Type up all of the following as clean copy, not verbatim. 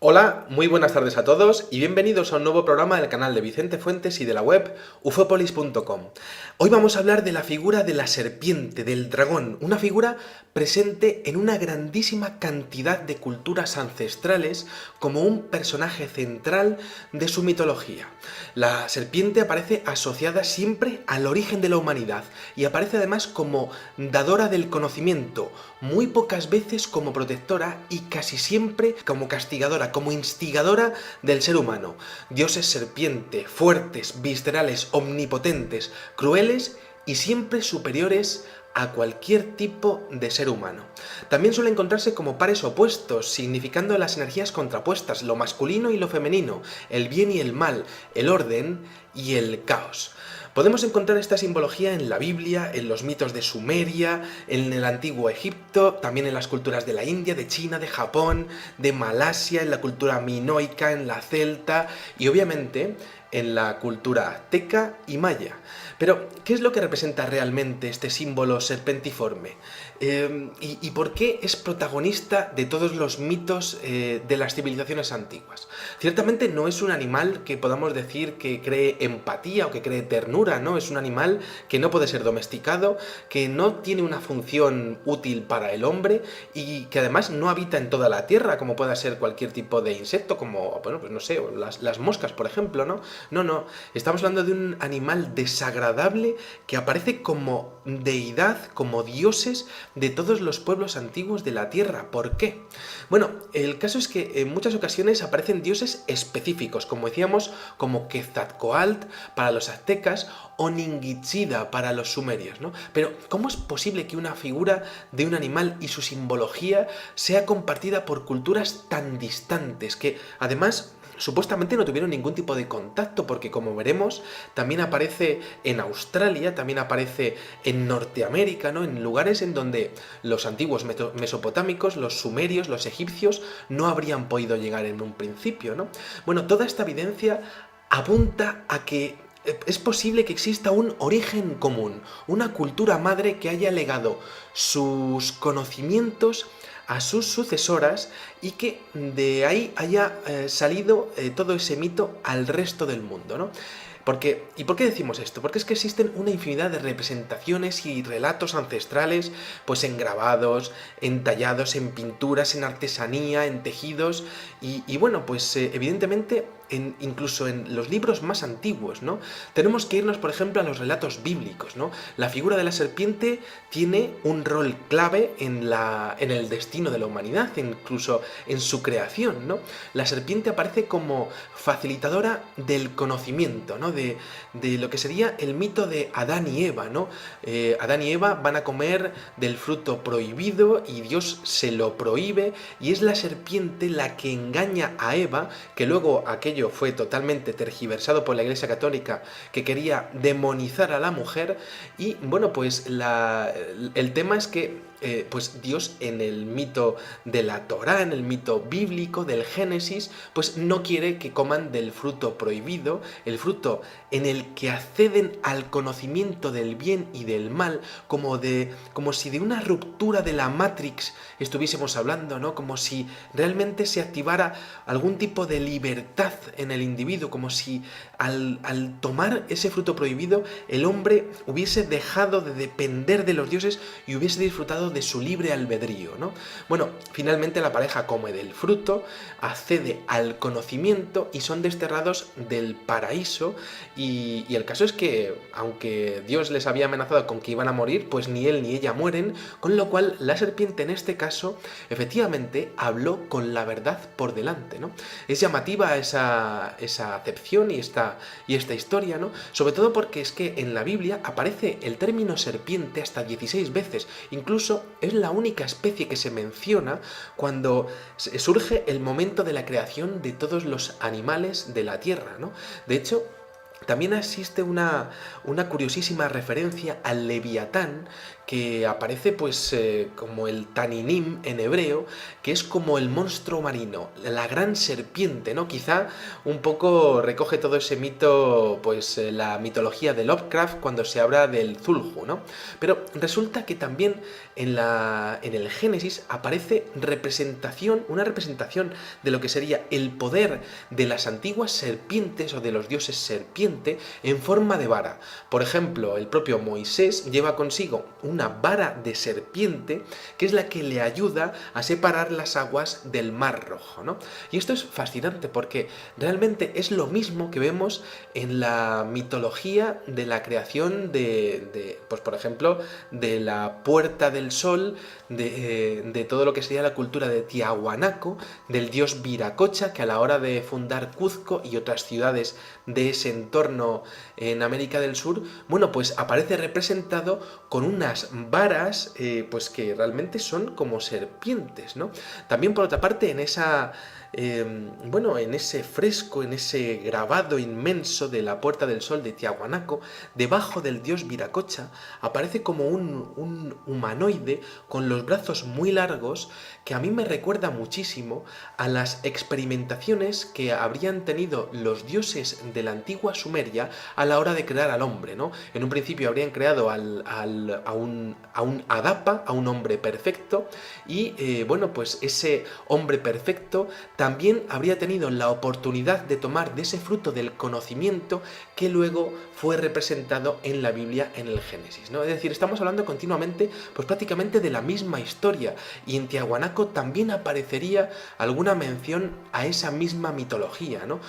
Hola, muy buenas tardes a todos y bienvenidos a un nuevo programa del canal de Vicente Fuentes y de la web ufopolis.com. Hoy vamos a hablar de la figura de la serpiente, del dragón, una figura presente en una grandísima cantidad de culturas ancestrales como un personaje central de su mitología. La serpiente aparece asociada siempre al origen de la humanidad y aparece además como dadora del conocimiento, muy pocas veces como protectora y casi siempre como castigadora, como instigadora del ser humano. Dioses serpiente, fuertes, viscerales, omnipotentes, crueles y siempre superiores a cualquier tipo de ser humano. También suele encontrarse como pares opuestos, significando las energías contrapuestas, lo masculino y lo femenino, el bien y el mal, el orden y el caos. Podemos encontrar esta simbología en la Biblia, en los mitos de Sumeria, en el antiguo Egipto, también en las culturas de la India, de China, de Japón, de Malasia, en la cultura minoica, en la celta y obviamente en la cultura azteca y maya. Pero, ¿qué es lo que representa realmente este símbolo serpentiforme? ¿Y por qué es protagonista de todos los mitos de las civilizaciones antiguas? Ciertamente no es un animal que podamos decir que cree empatía o que cree ternura, ¿no? Es un animal que no puede ser domesticado, que no tiene una función útil para el hombre y que además no habita en toda la tierra, como pueda ser cualquier tipo de insecto, como, bueno, pues no sé, las moscas, por ejemplo, ¿no? No, estamos hablando de un animal desagradable que aparece como deidad, como dioses de todos los pueblos antiguos de la tierra. ¿Por qué? Bueno, el caso es que en muchas ocasiones aparecen dioses específicos, como decíamos, como Quetzalcóatl para los aztecas o Ningishida para los sumerios, ¿no? Pero, ¿cómo es posible que una figura de un animal y su simbología sea compartida por culturas tan distantes que, además, supuestamente no tuvieron ningún tipo de contacto porque, como veremos, también aparece en Australia, también aparece en Norteamérica, ¿no? En lugares en donde los antiguos mesopotámicos, los sumerios, los egipcios no habrían podido llegar en un principio, ¿no? Bueno, toda esta evidencia apunta a que es posible que exista un origen común, una cultura madre que haya legado sus conocimientos a sus sucesoras y que de ahí haya salido todo ese mito al resto del mundo, ¿no? ¿Y por qué decimos esto? Porque es que existen una infinidad de representaciones y relatos ancestrales, pues en grabados, en tallados, en pinturas, en artesanía, en tejidos, y bueno, pues evidentemente incluso en los libros más antiguos, ¿no? Tenemos que irnos, por ejemplo, a los relatos bíblicos, ¿no? La figura de la serpiente tiene un rol clave en el destino de la humanidad, incluso en su creación, ¿no? La serpiente aparece como facilitadora del conocimiento, ¿no? De lo que sería el mito de Adán y Eva, ¿no? Adán y Eva van a comer del fruto prohibido y Dios se lo prohíbe y es la serpiente la que engaña a Eva, que luego aquello fue totalmente tergiversado por la Iglesia Católica, que quería demonizar a la mujer y bueno, pues el tema es que pues Dios en el mito de la Torá, en el mito bíblico del Génesis, pues no quiere que coman del fruto prohibido, el fruto en el que acceden al conocimiento del bien y del mal, como si de una ruptura de la Matrix estuviésemos hablando, ¿no? Como si realmente se activara algún tipo de libertad en el individuo, como si al tomar ese fruto prohibido el hombre hubiese dejado de depender de los dioses y hubiese disfrutado de su libre albedrío, ¿no? Bueno, finalmente la pareja come del fruto, accede al conocimiento y son desterrados del paraíso y el caso es que, aunque Dios les había amenazado con que iban a morir, pues ni él ni ella mueren, con lo cual la serpiente en este caso efectivamente habló con la verdad por delante, ¿no? Es llamativa esa acepción y esta historia, ¿no? Sobre todo porque es que en la Biblia aparece el término serpiente hasta 16 veces, incluso es la única especie que se menciona cuando surge el momento de la creación de todos los animales de la tierra, ¿no? De hecho, también existe una curiosísima referencia al Leviatán que aparece pues como el Taninim en hebreo, que es como el monstruo marino, la gran serpiente, ¿no? Quizá un poco recoge todo ese mito, pues la mitología de Lovecraft cuando se habla del Zulhu, ¿no? Pero resulta que también en el Génesis aparece una representación de lo que sería el poder de las antiguas serpientes o de los dioses serpiente en forma de vara. Por ejemplo, el propio Moisés lleva consigo una vara de serpiente que es la que le ayuda a separar las aguas del Mar Rojo, ¿no? Y esto es fascinante porque realmente es lo mismo que vemos en la mitología de la creación pues por ejemplo, de la Puerta del Sol, de todo lo que sería la cultura de Tiahuanaco, del dios Viracocha, que a la hora de fundar Cuzco y otras ciudades de ese entorno en América del Sur, bueno, pues aparece representado con unas varas, pues que realmente son como serpientes, ¿no? También por otra parte, en esa... en ese fresco, en ese grabado inmenso de la Puerta del Sol de Tiahuanaco, debajo del dios Viracocha, aparece como un humanoide con los brazos muy largos que a mí me recuerda muchísimo a las experimentaciones que habrían tenido los dioses de la antigua Sumeria a la hora de crear al hombre, ¿no? En un principio habrían creado a un Adapa, a un hombre perfecto, y pues ese hombre perfecto también habría tenido la oportunidad de tomar de ese fruto del conocimiento que luego fue representado en la Biblia en el Génesis, ¿no? Es decir, estamos hablando continuamente, pues prácticamente de la misma historia, y en Tiahuanaco también aparecería alguna mención a esa misma mitología, ¿no?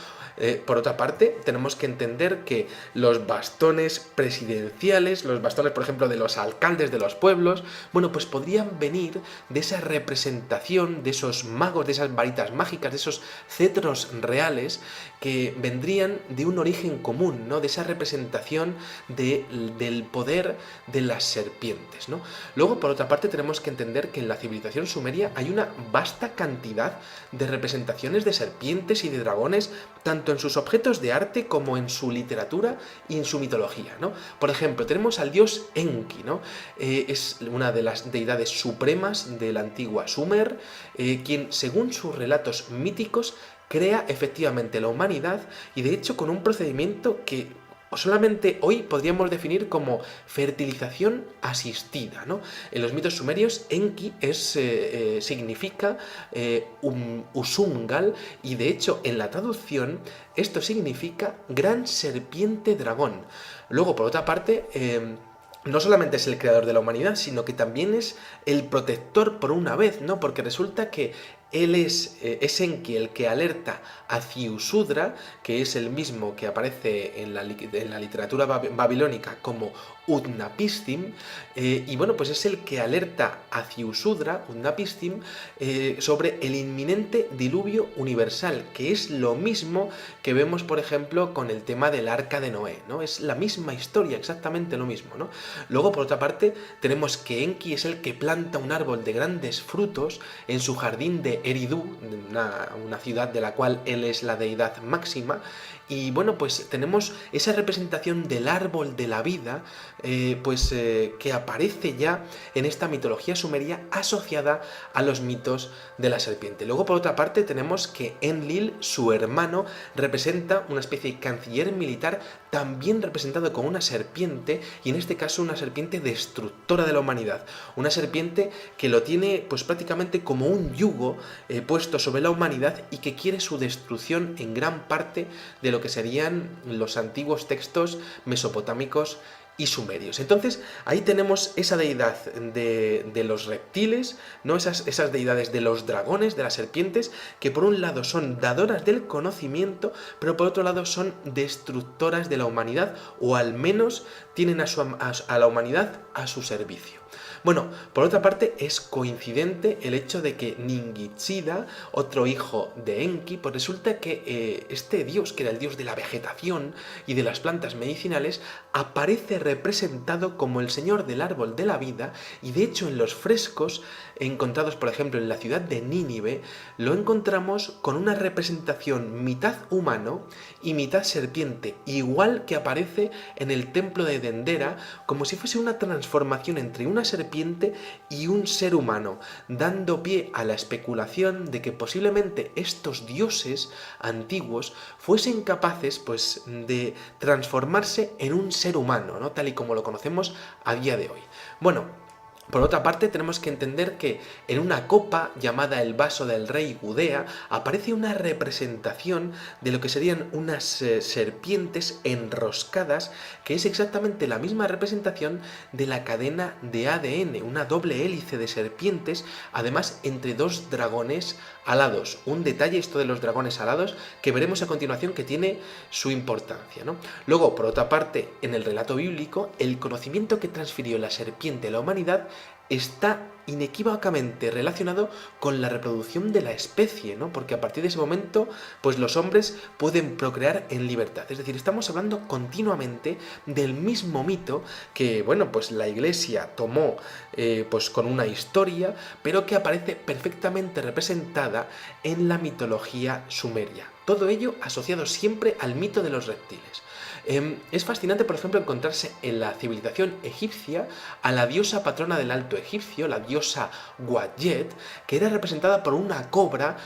Por otra parte, tenemos que entender que los bastones presidenciales, los bastones, por ejemplo, de los alcaldes de los pueblos, bueno, pues podrían venir de esa representación de esos magos, de esas varitas mágicas, de esos cetros reales que vendrían de un origen común, ¿no? De esa representación del poder de las serpientes, ¿no? Luego, por otra parte, tenemos que entender que en la civilización sumeria hay una vasta cantidad de representaciones de serpientes y de dragones, tanto en sus objetos de arte como en su literatura y en su mitología, ¿no? Por ejemplo, tenemos al dios Enki, ¿no? Es una de las deidades supremas de la antigua Sumer, quien, según sus relatos míticos, crea efectivamente la humanidad, y de hecho con un procedimiento que solamente hoy podríamos definir como fertilización asistida, ¿no? En los mitos sumerios, Enki significa Usungal, y de hecho en la traducción esto significa gran serpiente dragón. Luego, por otra parte, no solamente es el creador de la humanidad, sino que también es el protector por una vez, ¿no? Porque resulta que él es Enki el que alerta a Ziusudra, que es el mismo que aparece en la literatura babilónica como Utnapishtim, y bueno, pues es el que alerta a Ziusudra, Utnapishtim, sobre el inminente diluvio universal, que es lo mismo que vemos, por ejemplo, con el tema del Arca de Noé, ¿no? Es la misma historia, exactamente lo mismo, ¿no? Luego, por otra parte, tenemos que Enki es el que planta un árbol de grandes frutos en su jardín de Eridu, una ciudad de la cual él es la deidad máxima, y bueno, pues tenemos esa representación del árbol de la vida, que aparece ya en esta mitología sumeria asociada a los mitos de la serpiente. Luego, por otra parte, tenemos que Enlil, su hermano, representa una especie de canciller militar, también representado como una serpiente, y en este caso una serpiente destructora de la humanidad, una serpiente que lo tiene pues prácticamente como un yugo puesto sobre la humanidad, y que quiere su destrucción en gran parte de lo que serían los antiguos textos mesopotámicos y sumerios. Entonces, ahí tenemos esa deidad de los reptiles, ¿no? Esas deidades de los dragones, de las serpientes, que por un lado son dadoras del conocimiento, pero por otro lado son destructoras de la humanidad, o al menos tienen a la humanidad a su servicio. Bueno, por otra parte, es coincidente el hecho de que Ningishida, otro hijo de Enki, pues resulta que este dios, que era el dios de la vegetación y de las plantas medicinales, aparece representado como el señor del árbol de la vida, y de hecho en los frescos encontrados, por ejemplo, en la ciudad de Nínive, lo encontramos con una representación mitad humano y mitad serpiente, igual que aparece en el templo de Dendera, como si fuese una transformación entre un una serpiente y un ser humano, dando pie a la especulación de que posiblemente estos dioses antiguos fuesen capaces, pues, de transformarse en un ser humano, ¿no? Tal y como lo conocemos a día de hoy. Bueno, por otra parte, tenemos que entender que en una copa llamada el vaso del rey Gudea aparece una representación de lo que serían unas serpientes enroscadas, que es exactamente la misma representación de la cadena de ADN, una doble hélice de serpientes, además entre dos dragones alados. Un detalle, esto de los dragones alados, que veremos a continuación que tiene su importancia, ¿no? Luego, por otra parte, en el relato bíblico, el conocimiento que transfirió la serpiente a la humanidad está inequívocamente relacionado con la reproducción de la especie, ¿no? Porque a partir de ese momento, pues los hombres pueden procrear en libertad. Es decir, estamos hablando continuamente del mismo mito que, bueno, pues la Iglesia tomó, pues con una historia, pero que aparece perfectamente representada en la mitología sumeria. Todo ello asociado siempre al mito de los reptiles. Es fascinante, por ejemplo, encontrarse en la civilización egipcia a la diosa patrona del Alto Egipcio, la diosa Wadjet, que era representada por una cobra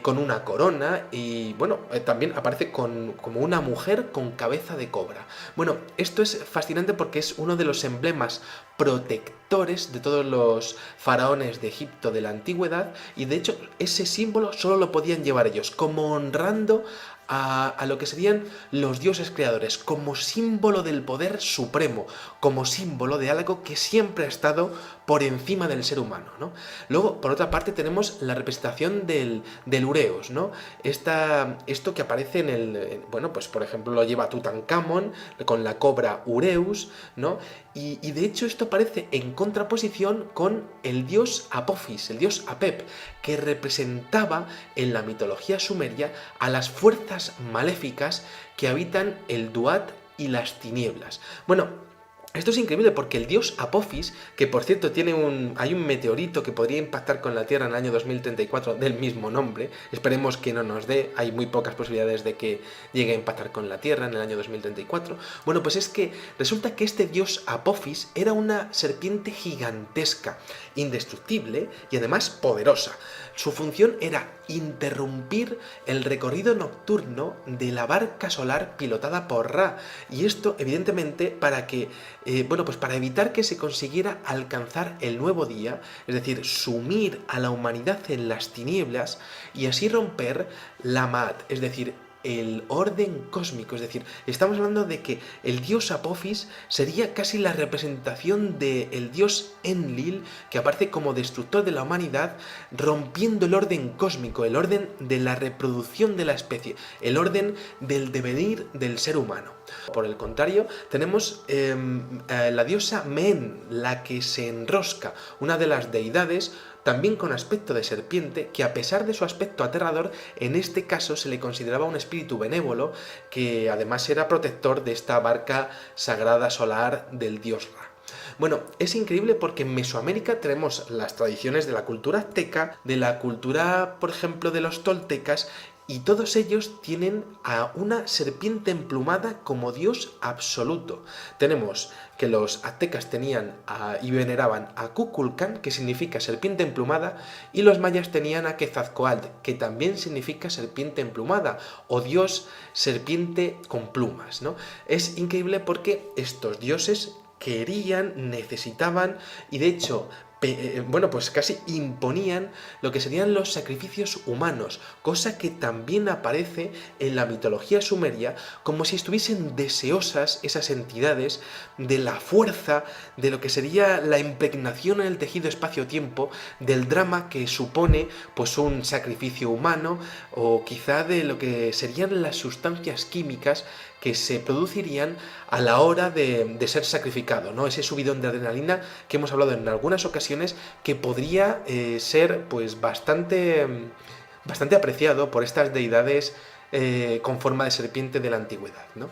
con una corona y, bueno, también aparece como una mujer con cabeza de cobra. Bueno, esto es fascinante porque es uno de los emblemas protectores de todos los faraones de Egipto de la antigüedad, y de hecho ese símbolo solo lo podían llevar ellos, como honrando a lo que serían los dioses creadores, como símbolo del poder supremo, como símbolo de algo que siempre ha estado por encima del ser humano, ¿no? Luego, por otra parte, tenemos la representación del Ureus, ¿no? Esto que aparece bueno, pues por ejemplo lo lleva Tutankamón con la cobra Ureus, ¿no? Y de hecho esto aparece en contraposición con el dios Apophis, el dios Apep, que representaba en la mitología sumeria a las fuerzas maléficas que habitan el Duat y las tinieblas. Bueno, esto es increíble porque el dios Apophis, que por cierto hay un meteorito que podría impactar con la Tierra en el año 2034 del mismo nombre, esperemos que no nos dé, hay muy pocas posibilidades de que llegue a impactar con la Tierra en el año 2034, bueno, pues es que resulta que este dios Apophis era una serpiente gigantesca, indestructible y además poderosa. Su función era interrumpir el recorrido nocturno de la barca solar pilotada por Ra, y esto evidentemente para que bueno, pues para evitar que se consiguiera alcanzar el nuevo día, es decir, sumir a la humanidad en las tinieblas y así romper la Ma'at, es decir, el orden cósmico. Es decir, estamos hablando de que el dios Apophis sería casi la representación del dios Enlil, que aparece como destructor de la humanidad, rompiendo el orden cósmico, el orden de la reproducción de la especie, el orden del devenir del ser humano. Por el contrario, tenemos la diosa Men, la que se enrosca, una de las deidades también con aspecto de serpiente, que a pesar de su aspecto aterrador, en este caso se le consideraba un espíritu benévolo, que además era protector de esta barca sagrada solar del dios Ra. Bueno, es increíble porque en Mesoamérica tenemos las tradiciones de la cultura azteca, de la cultura, por ejemplo, de los toltecas, y todos ellos tienen a una serpiente emplumada como dios absoluto. Tenemos que los aztecas tenían y veneraban a Kukulcán, que significa serpiente emplumada, y los mayas tenían a Quetzalcóatl, que también significa serpiente emplumada, o dios serpiente con plumas, ¿no? Es increíble porque estos dioses querían, necesitaban y de hecho bueno, pues casi imponían lo que serían los sacrificios humanos, cosa que también aparece en la mitología sumeria, como si estuviesen deseosas esas entidades de la fuerza, de lo que sería la impregnación en el tejido espacio-tiempo, del drama que supone pues un sacrificio humano, o quizá de lo que serían las sustancias químicas que se producirían a la hora de ser sacrificado, ¿no? Ese subidón de adrenalina que hemos hablado en algunas ocasiones, que podría ser pues bastante apreciado por estas deidades con forma de serpiente de la antigüedad, ¿no?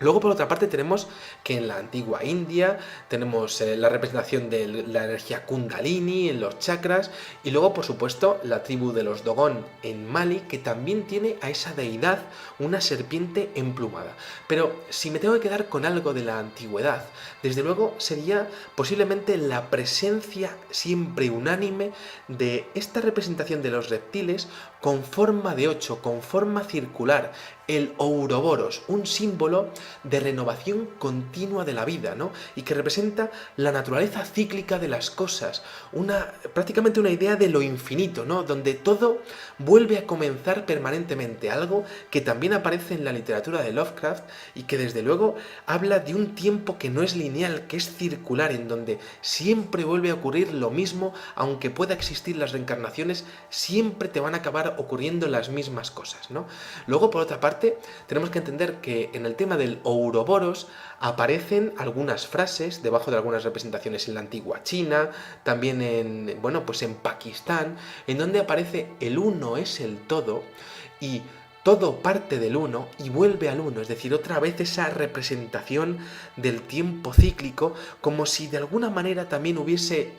Luego, por otra parte, tenemos que en la antigua India tenemos la representación de la energía Kundalini en los chakras, y luego, por supuesto, la tribu de los Dogon en Mali, que también tiene a esa deidad, una serpiente emplumada. Pero si me tengo que quedar con algo de la antigüedad, desde luego sería posiblemente la presencia siempre unánime de esta representación de los reptiles con forma de 8, con forma circular, el Ouroboros, un símbolo de renovación continua de la vida, ¿no? Y que representa la naturaleza cíclica de las cosas, prácticamente una idea de lo infinito, ¿no? Donde todo vuelve a comenzar permanentemente, algo que también aparece en la literatura de Lovecraft y que desde luego habla de un tiempo que no es lineal, que es circular, en donde siempre vuelve a ocurrir lo mismo, aunque pueda existir las reencarnaciones, siempre te van a acabar ocurriendo las mismas cosas, ¿no? Luego, por otra parte, tenemos que entender que en el tema del Ouroboros aparecen algunas frases debajo de algunas representaciones en la antigua China, también en Pakistán, en donde aparece el uno es el todo y todo parte del uno y vuelve al uno, es decir, otra vez esa representación del tiempo cíclico, como si de alguna manera también hubiese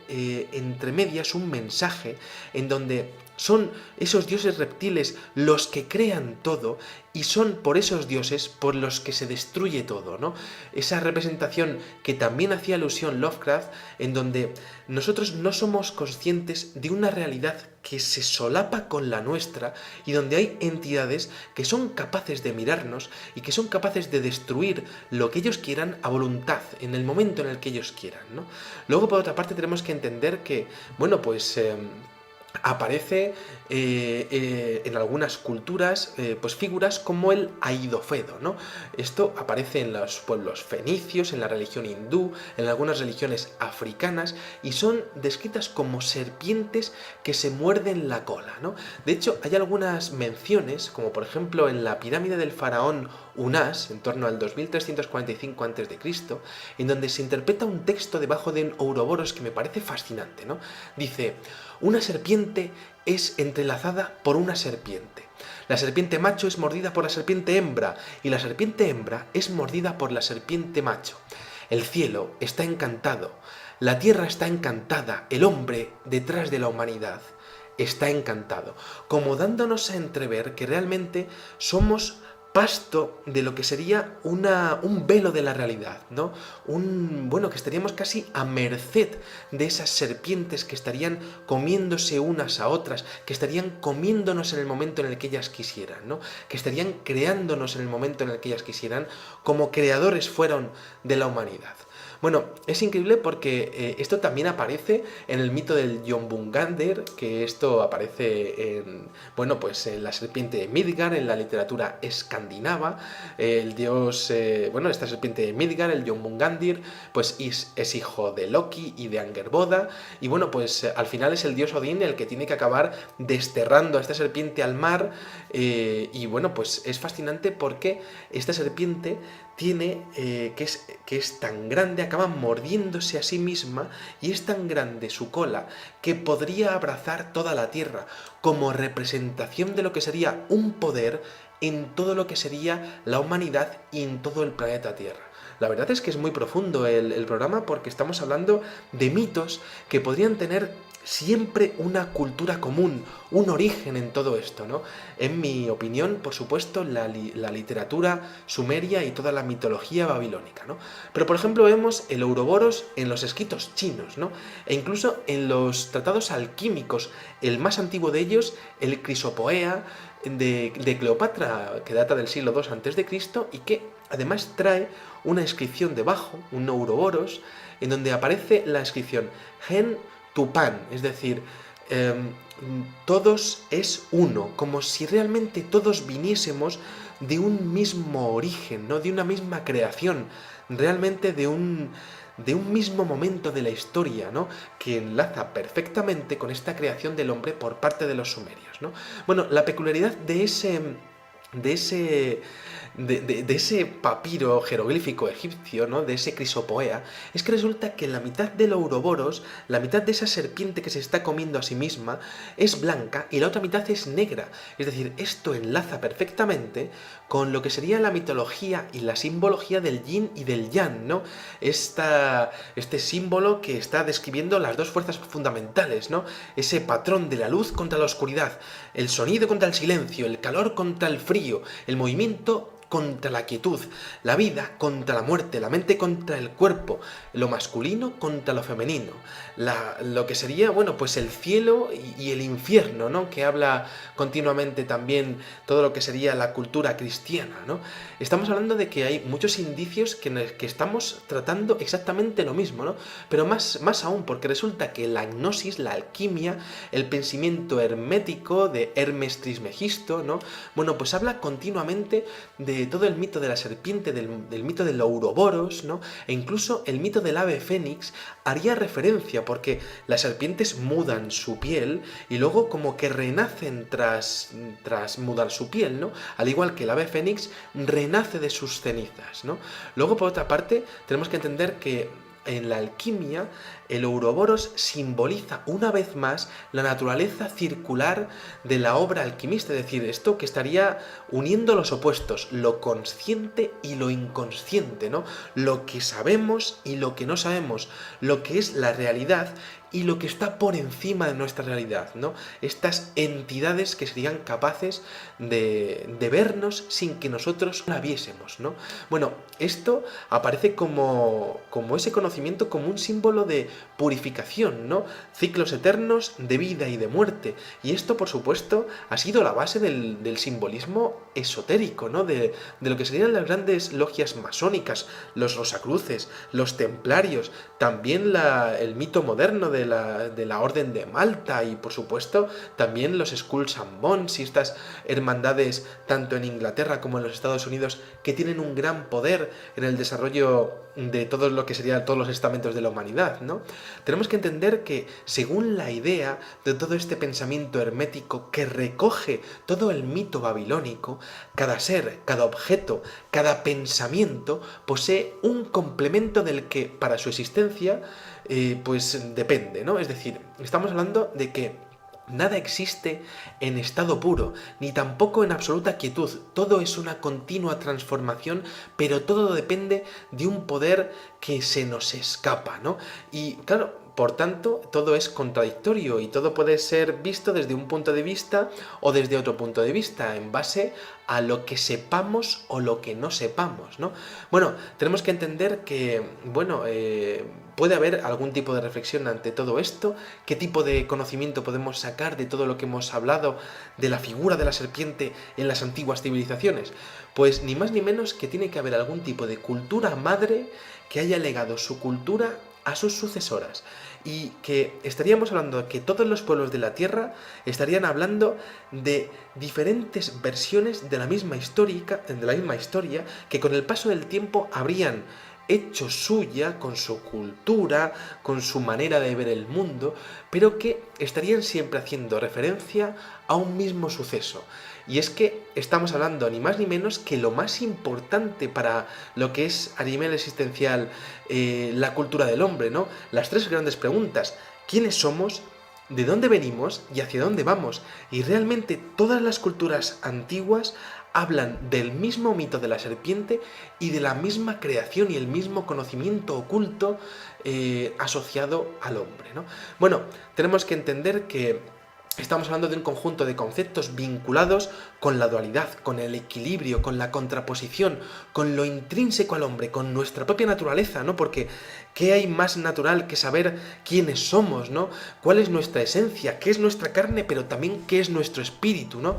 entre medias un mensaje en donde son esos dioses reptiles los que crean todo y son por esos dioses por los que se destruye todo, ¿no? Esa representación que también hacía alusión Lovecraft, en donde nosotros no somos conscientes de una realidad que se solapa con la nuestra y donde hay entidades que son capaces de mirarnos y que son capaces de destruir lo que ellos quieran a voluntad, en el momento en el que ellos quieran, ¿no? Luego, por otra parte, tenemos que entender que, aparece en algunas culturas pues figuras como el Aidofedo, ¿no? Esto aparece en los pueblos fenicios, en la religión hindú, en algunas religiones africanas y son descritas como serpientes que se muerden la cola, ¿no? De hecho, hay algunas menciones, como por ejemplo en la pirámide del faraón Unas, en torno al 2345 a.C., en donde se interpreta un texto debajo de un Ouroboros que me parece fascinante, ¿no? Dice: una serpiente es entrelazada por una serpiente. La serpiente macho es mordida por la serpiente hembra y la serpiente hembra es mordida por la serpiente macho. El cielo está encantado, la tierra está encantada, el hombre detrás de la humanidad está encantado, como dándonos a entrever que realmente somos pasto de lo que sería un velo de la realidad, ¿no? Que estaríamos casi a merced de esas serpientes que estarían comiéndose unas a otras, que estarían comiéndonos en el momento en el que ellas quisieran, ¿no? Que estarían creándonos en el momento en el que ellas quisieran, como creadores fueron de la humanidad. Bueno, es increíble porque esto también aparece en el mito del Jönbungander, que esto aparece en la serpiente de Midgard, en la literatura escandinava. El dios, esta serpiente de Midgard, el Jönbungandir, pues es hijo de Loki y de Angerboda, y al final es el dios Odín el que tiene que acabar desterrando a esta serpiente al mar, es fascinante porque esta serpiente tiene, que es tan grande, acaba mordiéndose a sí misma y es tan grande su cola que podría abrazar toda la Tierra como representación de lo que sería un poder en todo lo que sería la humanidad y en todo el planeta Tierra. La verdad es que es muy profundo el programa porque estamos hablando de mitos que podrían tener siempre una cultura común, un origen en todo esto, ¿no? En mi opinión, por supuesto, la literatura sumeria y toda la mitología babilónica, ¿no? Pero, por ejemplo, vemos el Ouroboros en los escritos chinos, ¿no? E incluso en los tratados alquímicos, el más antiguo de ellos, el Crisopoea de Cleopatra, que data del siglo II a.C. y que además trae una inscripción debajo, un Ouroboros, en donde aparece la inscripción Gen Tupan, es decir, todos es uno, como si realmente todos viniésemos de un mismo origen, ¿no? De una misma creación, realmente de un mismo momento de la historia, ¿no? Que enlaza perfectamente con esta creación del hombre por parte de los sumerios, ¿no? Bueno, la peculiaridad de de ese, de ese papiro jeroglífico egipcio, ¿no? De ese crisopoea, es que resulta que la mitad del Ouroboros, la mitad de esa serpiente que se está comiendo a sí misma, es blanca y la otra mitad es negra. Es decir, esto enlaza perfectamente con lo que sería la mitología y la simbología del yin y del yang, ¿no? Este símbolo que está describiendo las dos fuerzas fundamentales, ¿no? Ese patrón de la luz contra la oscuridad, el sonido contra el silencio, el calor contra el frío, el movimiento contra la quietud, la vida contra la muerte, la mente contra el cuerpo, lo masculino contra lo femenino, lo que sería, bueno, pues el cielo y el infierno, ¿no? Que habla continuamente también todo lo que sería la cultura cristiana, ¿no? Estamos hablando de que hay muchos indicios que estamos tratando exactamente lo mismo, ¿no? Pero más aún, porque resulta que la gnosis, la alquimia, el pensamiento hermético de Hermes Trismegisto, ¿no? Bueno, pues habla continuamente de todo el mito de la serpiente, del mito del Ouroboros, ¿no? E incluso el mito del ave fénix haría referencia, porque las serpientes mudan su piel y luego como que renacen tras mudar su piel, ¿no? Al igual que el ave fénix renace de sus cenizas, ¿no? Luego, por otra parte, tenemos que entender que en la alquimia, el Ouroboros simboliza una vez más la naturaleza circular de la obra alquimista, es decir, esto que estaría uniendo los opuestos, lo consciente y lo inconsciente, ¿no? Lo que sabemos y lo que no sabemos, lo que es la realidad y lo que está por encima de nuestra realidad, ¿no? Estas entidades que serían capaces de vernos sin que nosotros la viésemos, ¿no? Bueno, esto aparece como ese conocimiento, como un símbolo de purificación, ¿no? Ciclos eternos de vida y de muerte. Y esto, por supuesto, ha sido la base del simbolismo esotérico, ¿no? De lo que serían las grandes logias masónicas, los rosacruces, los templarios, también el mito moderno de la Orden de Malta y, por supuesto, también los Skulls and Bones y estas hermandades, tanto en Inglaterra como en los Estados Unidos, que tienen un gran poder en el desarrollo de todo lo que serían todos los estamentos de la humanidad, ¿no? Tenemos que entender que, según la idea de todo este pensamiento hermético que recoge todo el mito babilónico, cada ser, cada objeto, cada pensamiento posee un complemento del que, para su existencia, pues depende, ¿no? Es decir, estamos hablando de que nada existe en estado puro, ni tampoco en absoluta quietud. Todo es una continua transformación, pero todo depende de un poder que se nos escapa, ¿no? Y claro, por tanto, todo es contradictorio y todo puede ser visto desde un punto de vista o desde otro punto de vista, en base a lo que sepamos o lo que no sepamos, ¿no? Bueno, tenemos que entender que, bueno, puede haber algún tipo de reflexión ante todo esto, qué tipo de conocimiento podemos sacar de todo lo que hemos hablado de la figura de la serpiente en las antiguas civilizaciones. Pues ni más ni menos que tiene que haber algún tipo de cultura madre que haya legado su cultura a sus sucesoras, y que estaríamos hablando de que todos los pueblos de la Tierra estarían hablando de diferentes versiones de la misma historia que con el paso del tiempo habrían hecho suya, con su cultura, con su manera de ver el mundo, pero que estarían siempre haciendo referencia a un mismo suceso. Y es que estamos hablando ni más ni menos que lo más importante para lo que es a nivel existencial la cultura del hombre, ¿no? Las tres grandes preguntas: ¿quiénes somos? ¿De dónde venimos? ¿Y hacia dónde vamos? Y realmente todas las culturas antiguas hablan del mismo mito de la serpiente y de la misma creación y el mismo conocimiento oculto asociado al hombre, ¿no? Bueno, tenemos que entender que estamos hablando de un conjunto de conceptos vinculados con la dualidad, con el equilibrio, con la contraposición, con lo intrínseco al hombre, con nuestra propia naturaleza, ¿no? Porque ¿qué hay más natural que saber quiénes somos, ¿no? ¿Cuál es nuestra esencia? ¿Qué es nuestra carne? Pero también ¿qué es nuestro espíritu, ¿no?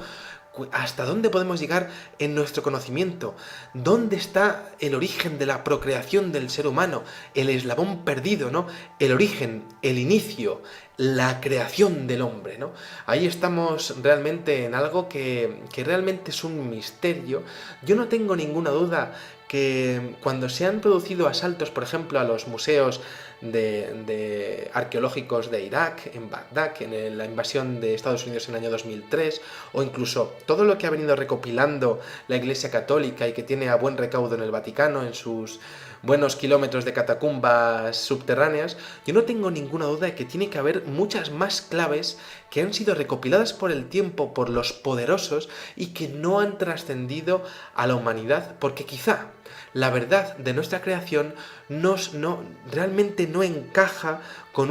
¿Hasta dónde podemos llegar en nuestro conocimiento? ¿Dónde está el origen de la procreación del ser humano? El eslabón perdido, ¿no? El origen, el inicio, la creación del hombre, ¿no? Ahí estamos realmente en algo que realmente es un misterio. Yo no tengo ninguna duda que cuando se han producido asaltos, por ejemplo, a los museos de arqueológicos de Irak, en Bagdad, en la invasión de Estados Unidos en el año 2003, o incluso todo lo que ha venido recopilando la Iglesia Católica y que tiene a buen recaudo en el Vaticano, en sus buenos kilómetros de catacumbas subterráneas, yo no tengo ninguna duda de que tiene que haber muchas más claves que han sido recopiladas por el tiempo, por los poderosos, y que no han trascendido a la humanidad, porque quizá la verdad de nuestra creación realmente no encaja con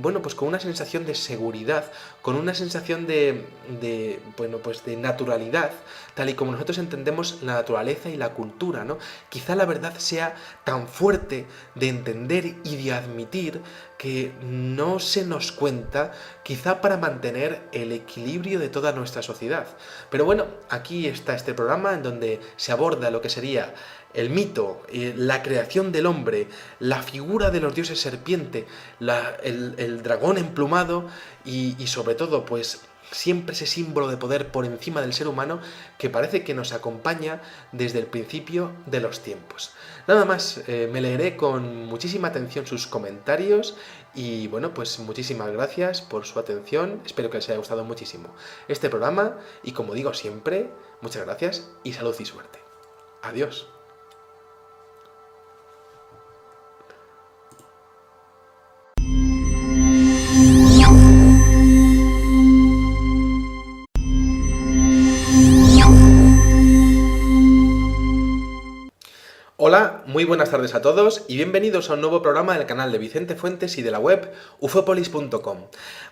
con una sensación de seguridad, con una sensación de naturalidad, tal y como nosotros entendemos la naturaleza y la cultura, ¿no? Quizá la verdad sea tan fuerte de entender y de admitir que no se nos cuenta, quizá para mantener el equilibrio de toda nuestra sociedad. Pero bueno, aquí está este programa en donde se aborda lo que sería el mito, la creación del hombre, la figura de los dioses serpiente, el dragón emplumado y sobre todo, pues, siempre ese símbolo de poder por encima del ser humano que parece que nos acompaña desde el principio de los tiempos. Nada más, me leeré con muchísima atención sus comentarios y bueno, pues muchísimas gracias por su atención, espero que les haya gustado muchísimo este programa y como digo siempre, muchas gracias y salud y suerte. Adiós. Hola, muy buenas tardes a todos y bienvenidos a un nuevo programa del canal de Vicente Fuentes y de la web ufopolis.com.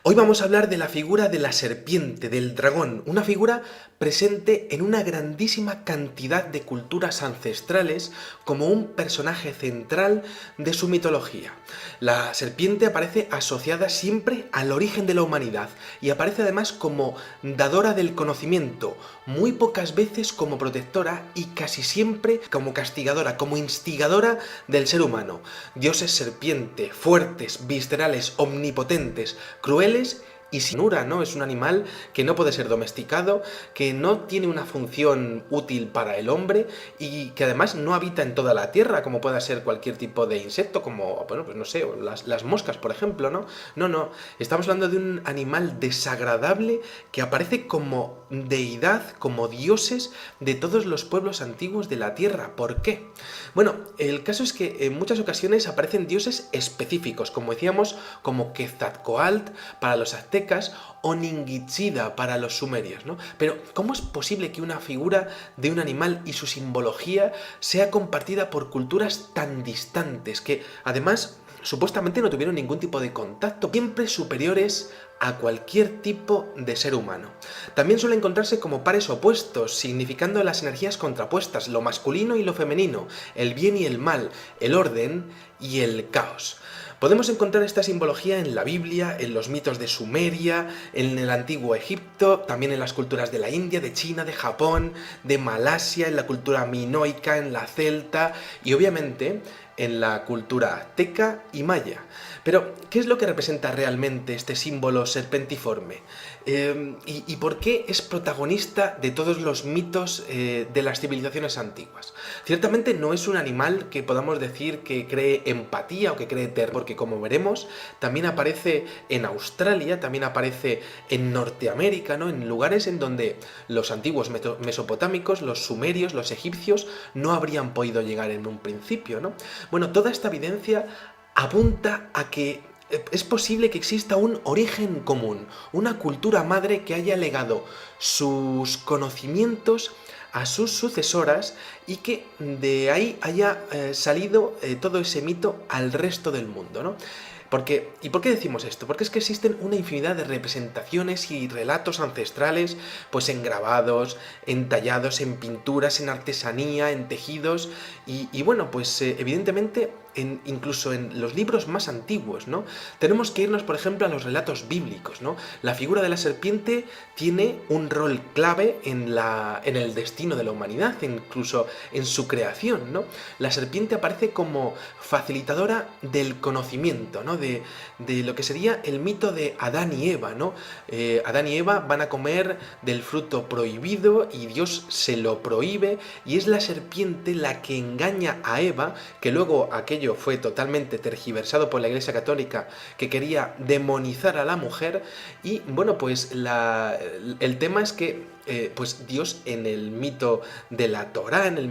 Hoy vamos a hablar de la figura de la serpiente, del dragón, una figura presente en una grandísima cantidad de culturas ancestrales como un personaje central de su mitología. La serpiente aparece asociada siempre al origen de la humanidad y aparece además como dadora del conocimiento, muy pocas veces como protectora y casi siempre como castigadora, como instigadora del ser humano. Dioses serpiente, fuertes, viscerales, omnipotentes, crueles y sin ternura, ¿no? Es un animal que no puede ser domesticado, que no tiene una función útil para el hombre y que además no habita en toda la tierra, como pueda ser cualquier tipo de insecto, como, bueno, pues no sé, las moscas, por ejemplo, ¿no? No, estamos hablando de un animal desagradable que aparece como deidad, como dioses de todos los pueblos antiguos de la tierra. ¿Por qué? Bueno, el caso es que en muchas ocasiones aparecen dioses específicos, como decíamos, como Quetzalcóatl para los aztecas, o Ningishida para los sumerios, ¿no? Pero, ¿cómo es posible que una figura de un animal y su simbología sea compartida por culturas tan distantes, que además supuestamente no tuvieron ningún tipo de contacto, siempre superiores a cualquier tipo de ser humano? También suele encontrarse como pares opuestos, significando las energías contrapuestas, lo masculino y lo femenino, el bien y el mal, el orden y el caos. Podemos encontrar esta simbología en la Biblia, en los mitos de Sumeria, en el antiguo Egipto, también en las culturas de la India, de China, de Japón, de Malasia, en la cultura minoica, en la celta y obviamente en la cultura azteca y maya. Pero, ¿qué es lo que representa realmente este símbolo serpentiforme? ¿Y por qué es protagonista de todos los mitos de las civilizaciones antiguas? Ciertamente no es un animal que podamos decir que cree empatía o que cree terror, porque como veremos, también aparece en Australia, también aparece en Norteamérica, ¿no? En lugares en donde los antiguos mesopotámicos, los sumerios, los egipcios, no habrían podido llegar en un principio, ¿no? Bueno, toda esta evidencia apunta a que es posible que exista un origen común, una cultura madre que haya legado sus conocimientos a sus sucesoras y que de ahí haya salido todo ese mito al resto del mundo, ¿no? ¿Y por qué decimos esto? Porque es que existen una infinidad de representaciones y relatos ancestrales, pues en grabados, en tallados, en pinturas, en artesanía, en tejidos, y bueno, pues evidentemente incluso en los libros más antiguos, ¿no? Tenemos que irnos, por ejemplo, a los relatos bíblicos, ¿no? La figura de la serpiente tiene un rol clave en el destino de la humanidad, incluso en su creación, ¿no? La serpiente aparece como facilitadora del conocimiento, ¿no? De lo que sería el mito de Adán y Eva, ¿no? Adán y Eva van a comer del fruto prohibido y Dios se lo prohíbe, y es la serpiente la que engaña a Eva, que luego aquello fue totalmente tergiversado por la Iglesia Católica, que quería demonizar a la mujer. Y bueno, pues el tema es que pues Dios, en el mito de la Torá, en el